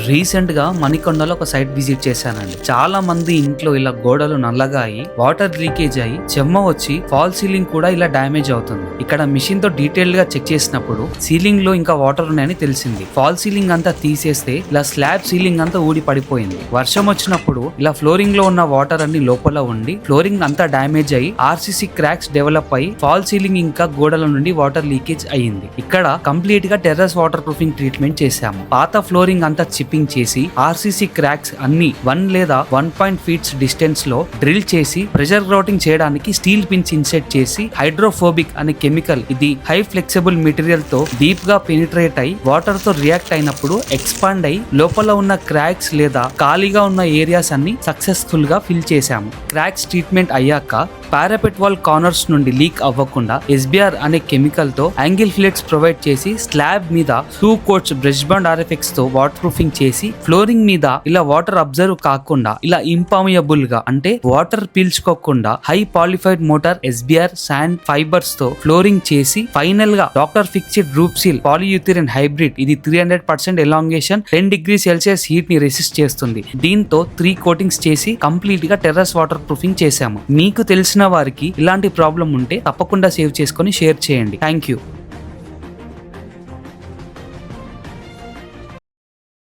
Recent గా మణికొండలో ఒక site visit చేశానండి. చాలా మంది ఇంట్లో ఇలా గోడలు నల్లగా అయ్యి వాటర్ లీకేజ్ అయ్యి చెమ్మ వచ్చి ఫాల్ సీలింగ్ కూడా ఇలా డ్యామేజ్ అవుతుంది. ఇక్కడ మిషన్ తో డీటెయిల్డ్ గా చెక్ చేసినప్పుడు సీలింగ్ లో ఇంకా వాటర్ ఉన్నాయని తెలిసింది. ఫాల్ సీలింగ్ అంతా తీసేస్తే ఇలా స్లాబ్ సీలింగ్ అంతా ఊడి పడిపోయింది. వర్షం వచ్చినప్పుడు ఇలా ఫ్లోరింగ్ లో ఉన్న వాటర్ అన్ని లోపల ఉండి ఫ్లోరింగ్ అంతా డ్యామేజ్ అయ్యి ఆర్సీసీ క్రాక్స్ డెవలప్ అయ్యి ఫాల్ సీలింగ్ ఇంకా గోడల నుండి వాటర్ లీకేజ్ అయ్యింది. ఇక్కడ కంప్లీట్ గా టెర్రస్ వాటర్ ప్రూఫింగ్ ట్రీట్మెంట్ చేశాము. పాత ఫ్లోరింగ్ అంతా చిప్పింగ్ చేసి ఆర్సీసీ క్రాక్స్ అన్ని 1 లేదా 1.5 ఫీట్స్ డిస్టెన్స్ లో డ్రిల్ చేసి ప్రెషర్ గ్రౌటింగ్ చేయడానికి స్టీల్ పిన్స్ ఇన్సెట్ చేసి హైడ్రోఫోబిక్ అనే కెమికల్, ఇది హై ఫ్లెక్సిబుల్ మెటీరియల్ తో డీప్ గా పెనిట్రేట్ అయి వాటర్ తో రియాక్ట్ అయినప్పుడు ఎక్స్పాండ్ అయి లోపల ఉన్న క్రాక్స్ లేదా ఖాళీగా ఉన్న ఏరియాస్ అన్ని సక్సెస్ఫుల్ గా ఫిల్ చేశాము. క్రాక్స్ ట్రీట్మెంట్ అయ్యాక పారాపెట్ వాల్ కార్నర్స్ నుండి లీక్ అవ్వకుండా SBR అనే కెమికల్ తో యాంగిల్ ఫ్లెక్స్ ప్రొవైడ్ చేసి స్లాబ్ మీద 2 కోట్స్ బ్రష్ బాండ్ RFX తో వాటర్ ప్రూఫింగ్ చేసి ఫ్లోరింగ్ మీద ఇలా వాటర్ అబ్జర్వ్ కాకుండా ఇలా ఇంపర్మియబుల్ గా అంటే వాటర్ పీల్చుకోకుండా హై పాలిఫైడ్ మోటార్ SBR శాండ్ ఫైబర్స్ తో ఫ్లోరింగ్ చేసి ఫైనల్ గా doctor Fixit roof seal polyurethane hybrid, ఇది 300% ఎలాంగేషన్ 10 డిగ్రీ సెల్సియస్ హీట్ ని రెసిస్ట్ చేస్తుంది. దీంతో 3 కోటింగ్స్ చేసి కంప్లీట్ గా టెర్రస్ వాటర్ ప్రూఫింగ్ చేశాము. మీకు తెలిసిన వారికి ఇలాంటి ప్రాబ్లం ఉంటే తప్పకుండా సేవ్ చేసుకొని షేర్ చేయండి. Thank you.